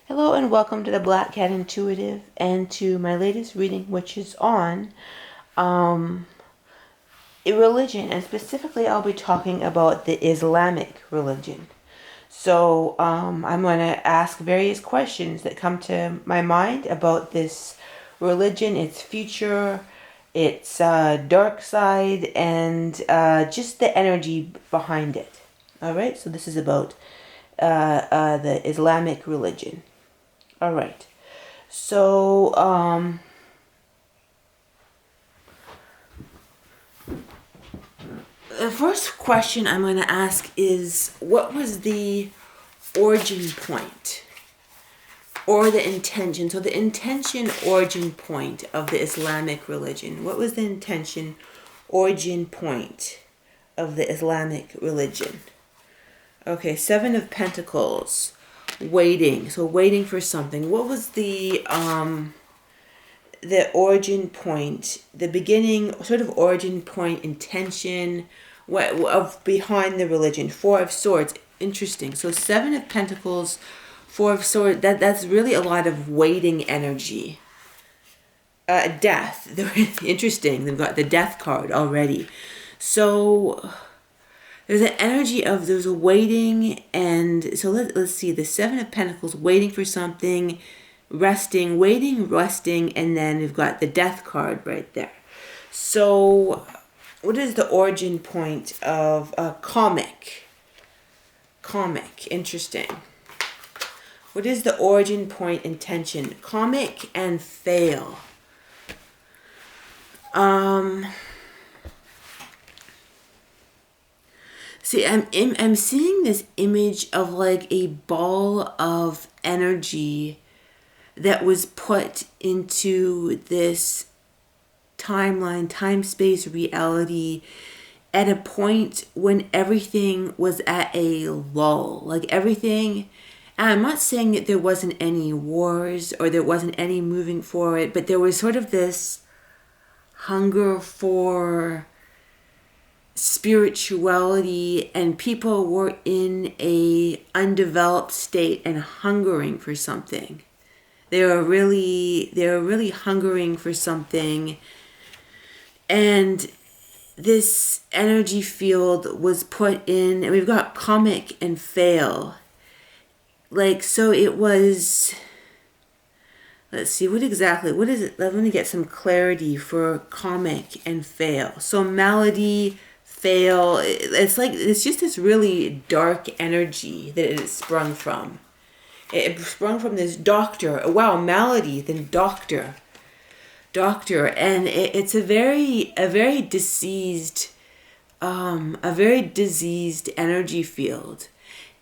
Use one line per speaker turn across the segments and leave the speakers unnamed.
Hello and welcome to the Black Cat Intuitive and to my latest reading, which is on a religion, and specifically I'll be talking about the Islamic religion. So I'm going to ask various questions that come to my mind about this religion, its future, its dark side, and just the energy behind it. All right, so this is about the Islamic religion. All right. So, the first question I'm going to ask is, what was the origin point or the intention? So the intention origin point of the Islamic religion. What was the intention origin point of the Islamic religion? Okay, Seven of Pentacles. Waiting. So waiting for something. What was the origin point, the beginning, sort of origin point, intention, what of behind the religion? Four of Swords. Interesting. So Seven of Pentacles, Four of Swords. That's really a lot of waiting energy. Death. Interesting. They've got the Death card already. So there's an energy of there's a waiting, and so let's see, the Seven of Pentacles, waiting for something, resting, waiting, resting, and then we've got the Death card right there. So what is the origin point of a comic? Comic, interesting. What is the origin point intention? Comic and fail. See, I'm seeing this image of like a ball of energy that was put into this timeline, time, space, reality at a point when everything was at a lull. Like everything, and I'm not saying that there wasn't any wars or there wasn't any moving forward, but there was sort of this hunger for spirituality, and people were in a undeveloped state and hungering for something. They were really hungering for something, and this energy field was put in, and we've got comic and fail. Like, so it was, let's see, what is it? Let me get some clarity for comic and fail. So melody, fail, it's just this really dark energy that it sprung from. It sprung from this doctor. Wow, malady, then doctor, and it's a very diseased, energy field,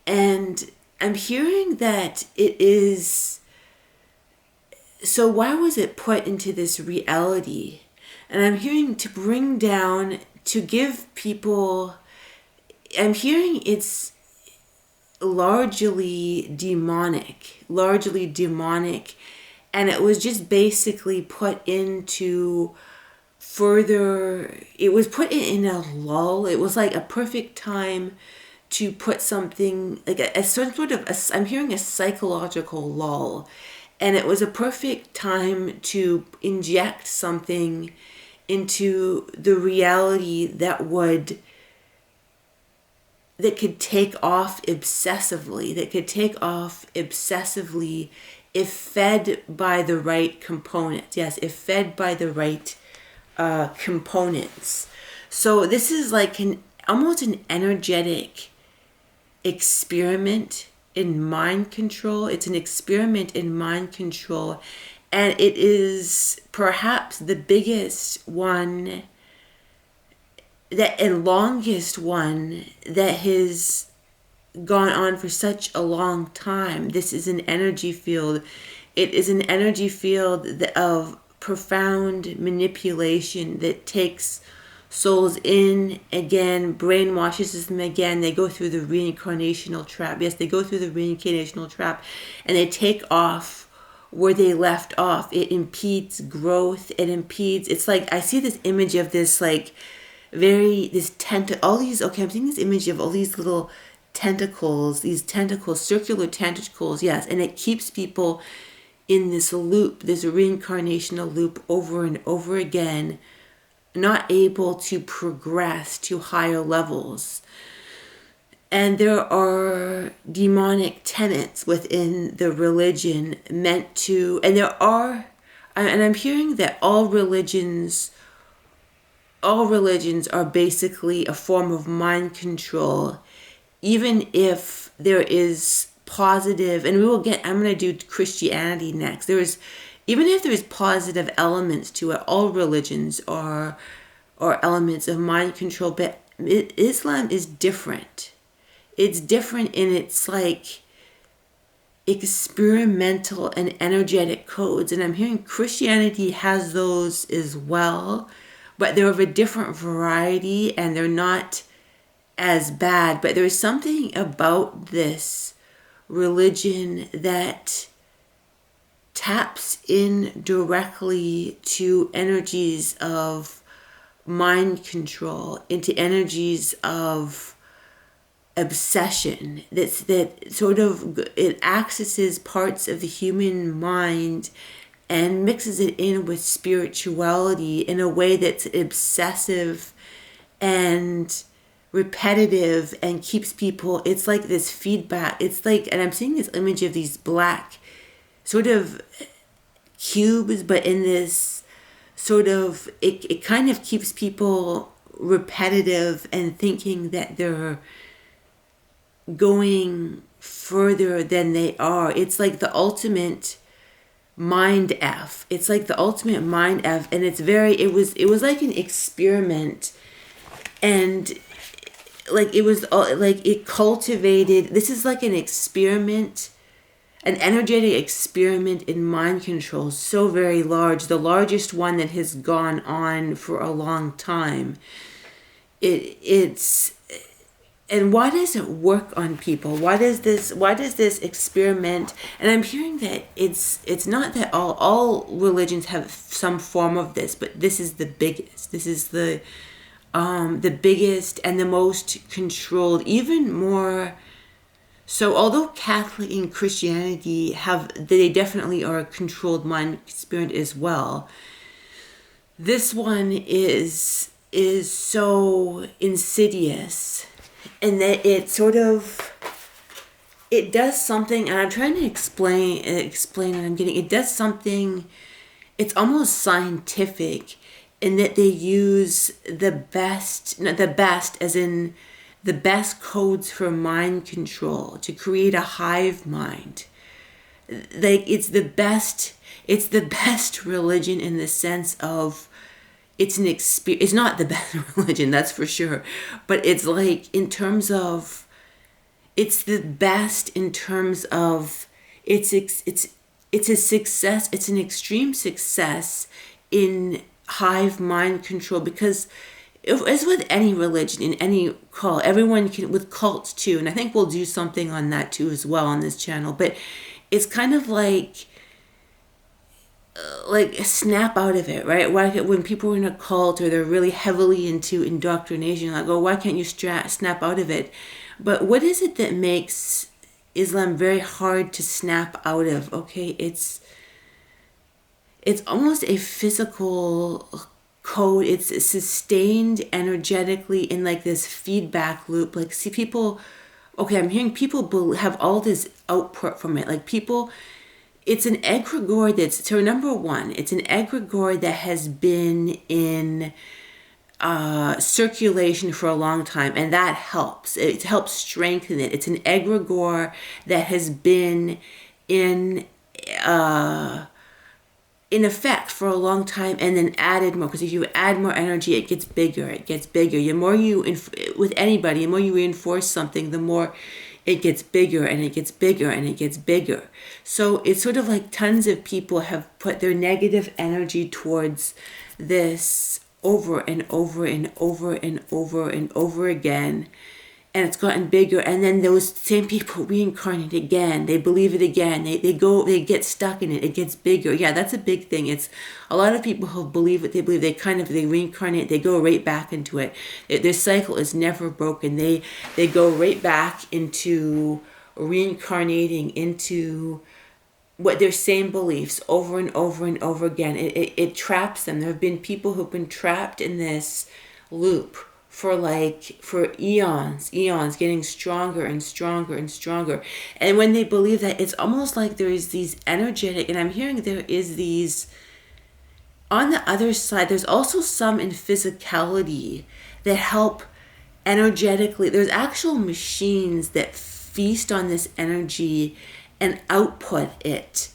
and I'm hearing that it is. So why was it put into this reality? And I'm hearing to bring down, to give people, I'm hearing it's largely demonic, and it was just basically put into further, it was put in a lull. It was like a perfect time to put something, like a sort of, I'm hearing a psychological lull, and it was a perfect time to inject something into the reality that could take off obsessively, if fed by the right components. Yes, if fed by the right components. So this is like almost an energetic experiment in mind control. It's an experiment in mind control, and it is perhaps the biggest one and longest one that has gone on for such a long time. This is an energy field. It is an energy field of profound manipulation that takes souls in again, brainwashes them again. They go through the reincarnational trap. Yes, they go through the reincarnational trap, and they take off where they left off. It impedes growth. It's like, I see this image of this, like, I'm seeing this image of all these little tentacles, these tentacles, circular tentacles, yes, and it keeps people in this loop, this reincarnational loop over and over again, not able to progress to higher levels. And there are demonic tenets within the religion meant to, and I'm hearing that all religions are basically a form of mind control, even if there is positive, and I'm going to do Christianity next. Even if there's positive elements to it, all religions are elements of mind control, but Islam is different. It's different in its like experimental and energetic codes. And I'm hearing Christianity has those as well, but they're of a different variety and they're not as bad. But there's something about this religion that taps in directly to energies of mind control, into energies of obsession, that sort of, it accesses parts of the human mind and mixes it in with spirituality in a way that's obsessive and repetitive and keeps people, it's like this feedback, it's like, and I'm seeing this image of these black sort of cubes, but in this sort of, it kind of keeps people repetitive and thinking that they're going further than they are. It's like the ultimate mind F. It's like the ultimate mind F, and it was like an experiment, and like it was like it cultivated, this is like an experiment, an energetic experiment in mind control, so very large, the largest one that has gone on for a long time. And why does it work on people? Why does this experiment? And I'm hearing that it's not that all religions have some form of this, but this is the biggest. This is the biggest and the most controlled, even more. So although Catholic and Christianity they definitely are a controlled mind spirit as well, this one is so insidious. And that it does something, and I'm trying to explain what I'm getting. It does something, it's almost scientific, in that they use the best as in the best codes for mind control to create a hive mind. Like it's the best religion in the sense of, it's not the best religion, that's for sure, but it's like in terms of, it's the best in terms of it's a success, it's an extreme success in hive mind control, because as with any religion, in any cult, everyone can, with cults too, and I think we'll do something on that too as well on this channel, but it's kind of like snap out of it, right? When people are in a cult or they're really heavily into indoctrination, like, oh, why can't you snap out of it? But what is it that makes Islam very hard to snap out of? Okay, it's almost a physical code. It's sustained energetically in like this feedback loop. Like, see, people, okay, I'm hearing people have all this output from it. Like people, it's an egregore so number one, it's an egregore that has been in circulation for a long time, and that helps. It helps strengthen it. It's an egregore that has been in effect for a long time, and then added more, because if you add more energy, it gets bigger. The more with anybody, the more you reinforce something, the more it gets bigger and it gets bigger and it gets bigger. So it's sort of like tons of people have put their negative energy towards this over and over and over and over and over again. and it's gotten bigger, and then those same people reincarnate again. They believe it again. They get stuck in it. It gets bigger. Yeah, that's a big thing. It's a lot of people who believe it. They believe they reincarnate. They go right back into it. Their cycle is never broken. They go right back into reincarnating into what their same beliefs over and over and over again. It traps them. There have been people who've been trapped in this loop for eons, getting stronger and stronger and stronger. And when they believe that, it's almost like there is these energetic, and I'm hearing there is these, on the other side, there's also some in physicality that help energetically. There's actual machines that feast on this energy and output it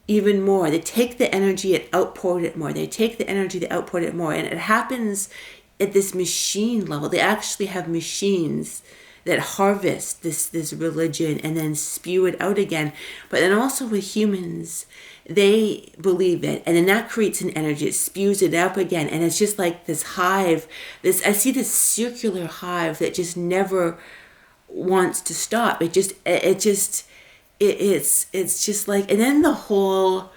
even more. They take the energy and output it more. They take the energy, they output it more. And it happens at this machine level. They actually have machines that harvest this religion and then spew it out again. But then also with humans, they believe it, and then that creates an energy. It spews it up again, and it's just like this hive. I see this circular hive that just never wants to stop. It's just like, and then the whole,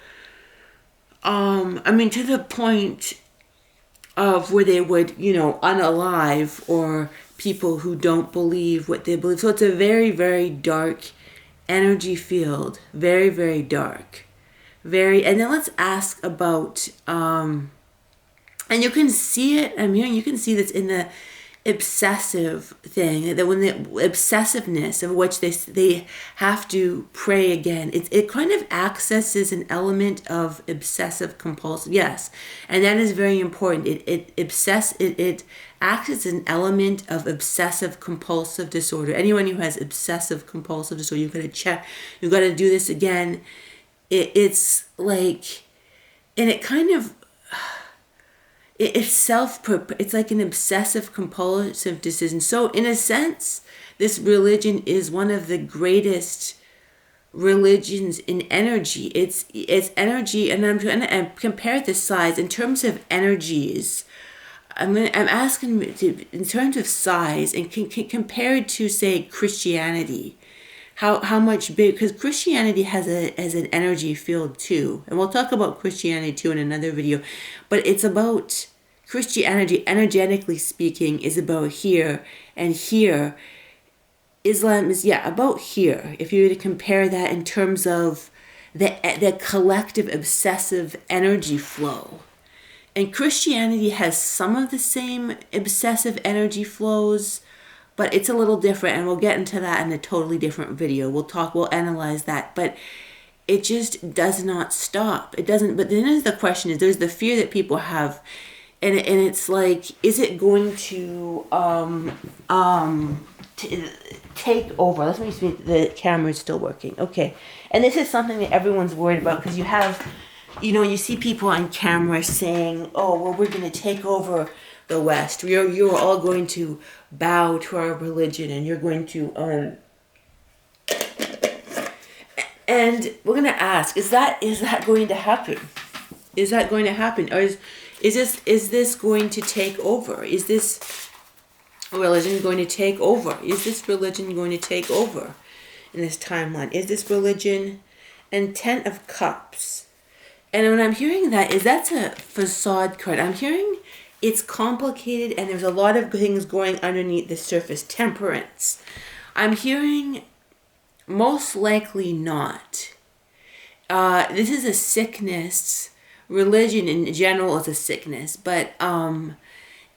to the point of where they would, unalive or people who don't believe what they believe. So it's a very, very dark energy field. Very, very dark. And then let's ask about, and you can see it, you can see this in the obsessive thing, that when the obsessiveness of which they have to pray again, it kind of accesses an element of obsessive compulsive, yes, and that is very important. It acts as an element of obsessive compulsive disorder. Anyone who has obsessive compulsive disorder, you've got to check, you've got to do this again. It's like, and it kind of, it's like an obsessive compulsive decision. So in a sense, this religion is one of the greatest religions in energy. It's energy, and I'm going to compare the size in terms of energies. I'm asking in terms of size and compared to, say, Christianity. How much big, because Christianity has an energy field too, and we'll talk about Christianity too in another video, but it's about Christianity, energetically speaking, is about here, and here, Islam is, about here. If you were to compare that in terms of the collective obsessive energy flow, and Christianity has some of the same obsessive energy flows, but it's a little different, and we'll get into that in a totally different video. We'll analyze that, but it just does not stop. It doesn't, but then the question is, there's the fear that people have, and it's like, is it going to take over? Let me see, the camera is still working. Okay, and this is something that everyone's worried about, because you have, you see people on camera saying, oh, well, we're going to take over the West. You're all going to bow to our religion, and you're going to and we're going to ask, is that going to happen? Is that going to happen? Or is this going to take over? Is this religion going to take over? Is this religion going to take over in this timeline? Is this religion? And 10 of Cups. And when I'm hearing that's a facade card. I'm hearing it's complicated, and there's a lot of things going underneath the surface. Temperance. I'm hearing most likely not. This is a sickness. Religion in general is a sickness, but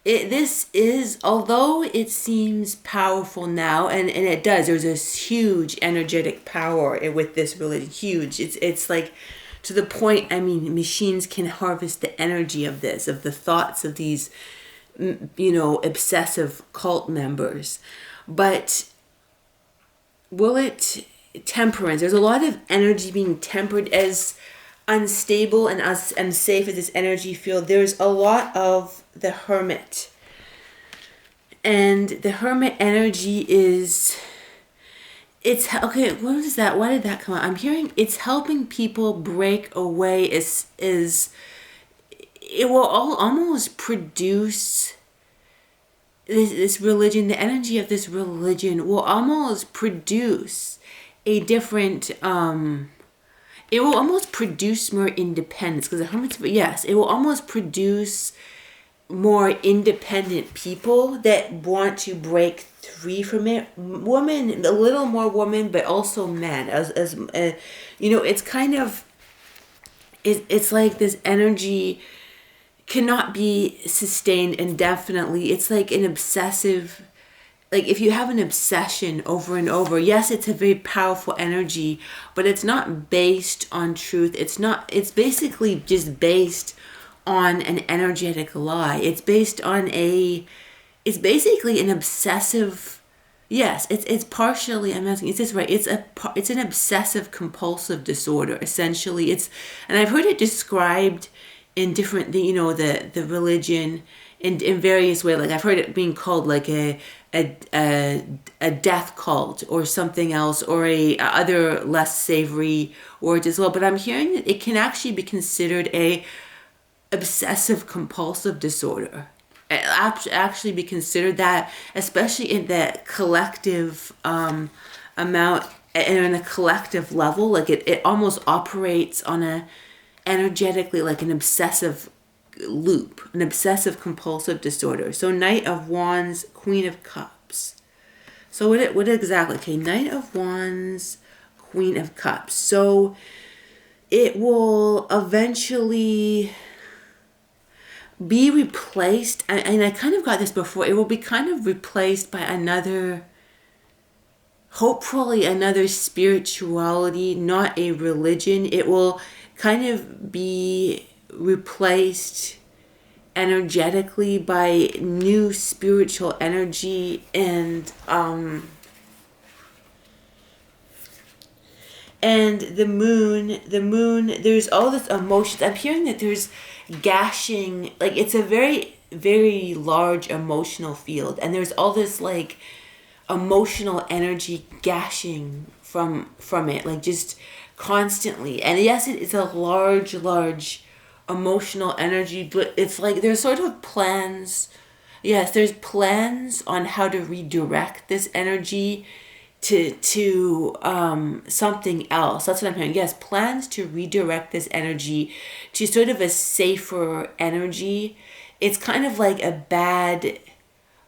this is, although it seems powerful now, and it does, there's this huge energetic power with this religion. Huge. It's like, to the point, machines can harvest the energy of this, of the thoughts of these, obsessive cult members. But will it, temperance, there's a lot of energy being tempered. As unstable and as unsafe as this energy field, there's a lot of the Hermit. And the Hermit energy is, it's, okay, what is that? Why did that come out? I'm hearing it's helping people break away. It will almost produce this religion, the energy of this religion will almost produce a different, it will almost produce more independence, because yes, it will almost produce more independent people that want to break free from it. Women, a little more women, but also men. As it's kind of, it's like this energy cannot be sustained indefinitely. It's like an obsessive, like if you have an obsession over and over, yes, it's a very powerful energy, but it's not based on truth. It's basically just based on an energetic lie. It's basically an obsessive, yes, it's partially, I'm asking, is this right? It's an obsessive compulsive disorder, essentially. And I've heard it described in different, the religion in various ways. Like I've heard it being called like a death cult or something else, or a other less savory words as well. But I'm hearing that it can actually be considered a obsessive compulsive disorder. Actually be considered that, especially in the collective amount and on a collective level. Like it almost operates on a energetically like an obsessive loop, an obsessive compulsive disorder. So Knight of Wands, Queen of Cups. So what exactly? Okay, Knight of Wands, Queen of Cups. So it will eventually be replaced, and I kind of got this before, it will be kind of replaced by hopefully another spirituality, not a religion. It will kind of be replaced energetically by new spiritual energy, and the moon, there's all this emotions. I'm hearing that there's gashing, like it's a very, very large emotional field, and there's all this like emotional energy gashing from it, like just constantly. And yes, it's a large emotional energy, but it's like there's sort of plans. Yes, there's plans on how to redirect this energy to something else. That's what I'm hearing. Yes, plans to redirect this energy to sort of a safer energy. It's kind of like a bad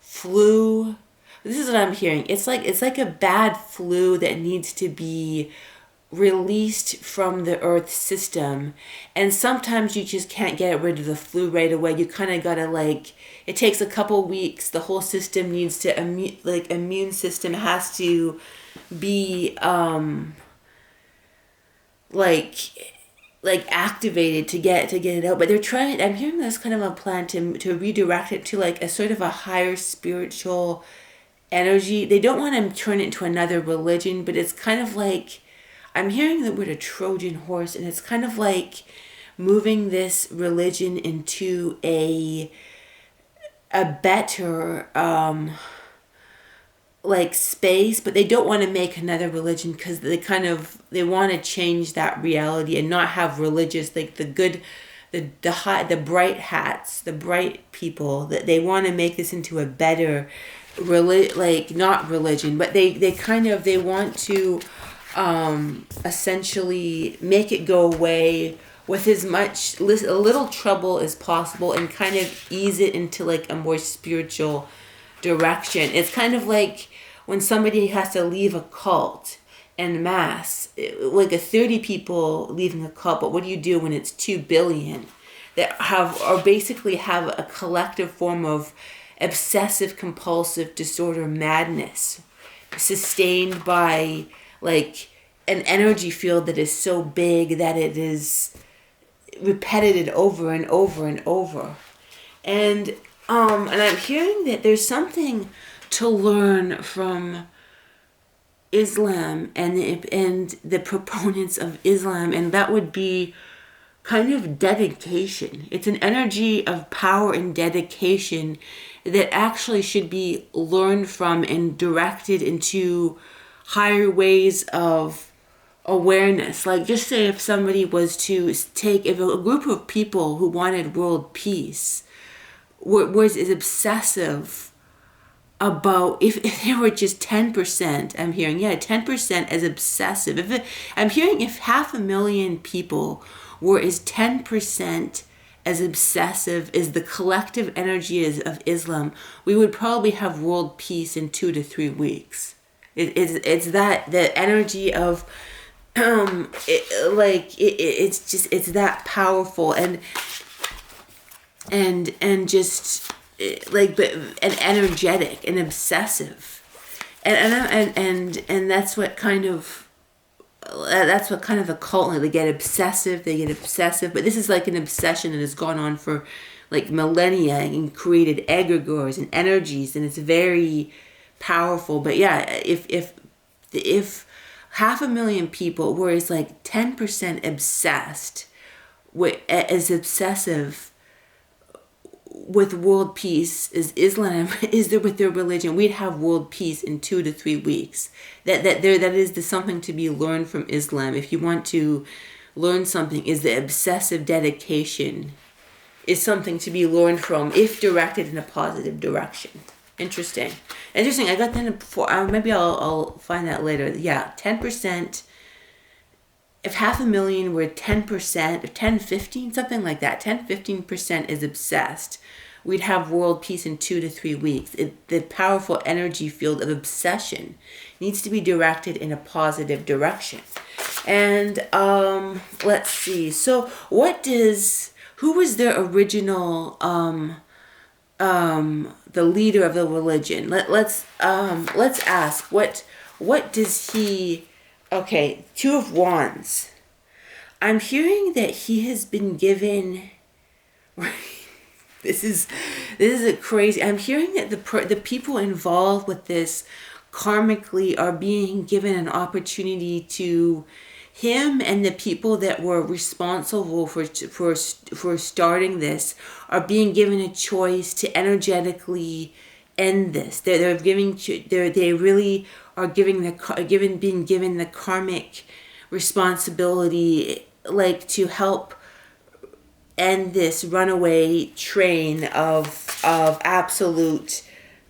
flu. This is what I'm hearing. It's like a bad flu that needs to be released from the earth system, and sometimes you just can't get rid of the flu right away. You kind of gotta, like, it takes a couple weeks. The whole system needs to immune system has to be like activated to get it out. But they're trying, I'm hearing this kind of a plan to redirect it to like a sort of a higher spiritual energy. They don't want to turn it into another religion, but it's kind of like, I'm hearing the word a Trojan horse, and it's kind of like moving this religion into a better like space. But they don't want to make another religion because they want to change that reality and not have religious, like the bright hats, the bright people, that they want to make this into a better like not religion, but they want to essentially make it go away with a little trouble as possible, and kind of ease it into like a more spiritual direction. It's kind of like when somebody has to leave a cult en masse, like 30 people leaving a cult. But what do you do when it's 2 billion that basically have a collective form of obsessive compulsive disorder madness, sustained by like an energy field that is so big that it is repeated over and over and over. And I'm hearing that there's something to learn from Islam and the proponents of Islam, and that would be kind of dedication. It's an energy of power and dedication that actually should be learned from and directed into higher ways of awareness. Like, just say if somebody was to if a group of people who wanted world peace was as obsessive about if there were just 10%, I'm hearing, 10% as obsessive. I'm hearing if 500,000 people were as 10% as obsessive as the collective energy of Islam, we would probably have world peace in 2 to 3 weeks. It's that the energy of it's that powerful and just like and energetic and obsessive, and that's what kind of the cult, they get obsessive, but this is like an obsession that has gone on for like millennia and created egregores and energies, and it's very powerful. But yeah, if 500,000 people were as like 10% obsessed with as obsessive with world peace as Islam is there with their religion, we'd have world peace in 2 to 3 weeks. That is something to be learned from Islam. If you want to learn something, is the obsessive dedication is something to be learned from if directed in a positive direction. Interesting. I got that before. Maybe I'll find that later. Yeah, 10%. If 500,000 were 10%, or 10, 15, something like that, 10, 15% is obsessed, we'd have world peace in 2 to 3 weeks. The powerful energy field of obsession needs to be directed in a positive direction. And let's see. So who was the original the leader of the religion? Let's ask what does he. Okay, 2 of Wands. I'm hearing that he has been given. This is a crazy. I'm hearing that the people involved with this karmically are being given an opportunity to him, and the people that were responsible for starting this are being given a choice to energetically end this. They really are being given the karmic responsibility, like to help end this runaway train of absolute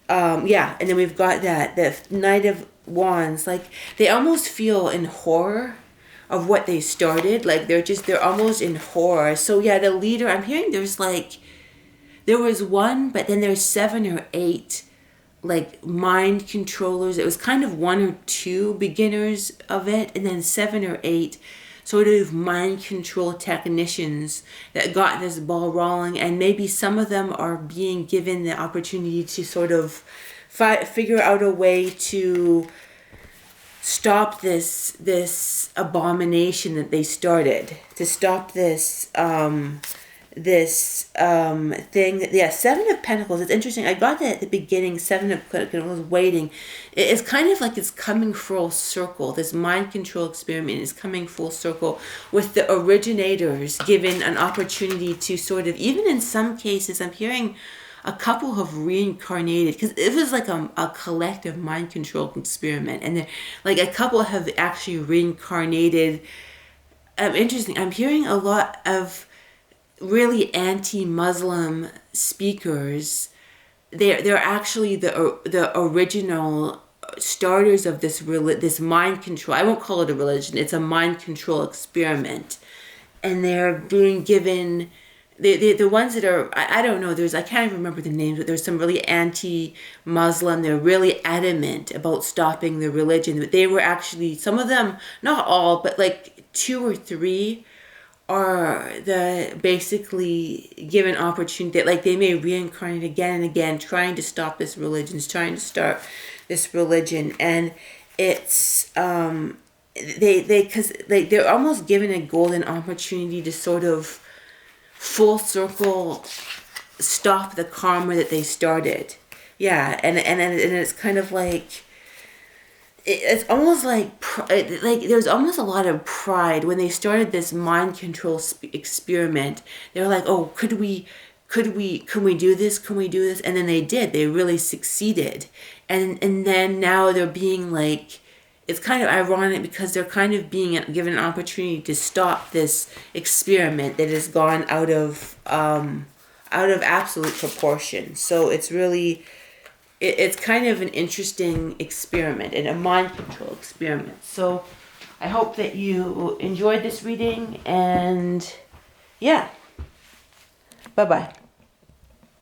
and then we've got the Knight of Wands, like they almost feel in horror of what they started, like they're almost in horror. So yeah, the leader, I'm hearing there was one, but then there's 7 or 8 like mind controllers. It was kind of 1 or 2 beginners of it, and then 7 or 8 sort of mind control technicians that got this ball rolling, and maybe some of them are being given the opportunity to sort of figure out a way to stop this abomination that they started, to stop this thing. Yeah, 7 of Pentacles. It's interesting. I got that at the beginning. 7 of Pentacles waiting. It's kind of like it's coming full circle. This mind control experiment is coming full circle with the originators given an opportunity to sort of, even in some cases, I'm hearing a couple have reincarnated, because it was like a collective mind control experiment, and like a couple have actually reincarnated. Interesting. I'm hearing a lot of really anti-Muslim speakers. They're actually the original starters of this mind control. I won't call it a religion. It's a mind control experiment, and they're being given the ones that are, I don't know. I can't even remember the names, but there's some really anti-Muslim. They're really adamant about stopping the religion. But they were actually, some of them, not all, but like 2 or 3. Are the basically given opportunity that like they may reincarnate again and again, trying to stop this religion, trying to start this religion. And it's because they're almost given a golden opportunity to sort of full circle stop the karma that they started. Yeah, and it's kind of like, it's almost like there's almost a lot of pride when they started this mind control experiment. They're like, oh, can we do this? Can we do this? And then they did. They really succeeded. And then now they're being like, it's kind of ironic because they're kind of being given an opportunity to stop this experiment that has gone out of absolute proportion. So it's really it's kind of an interesting experiment and a mind control experiment. So I hope that you enjoyed this reading, and yeah, bye-bye.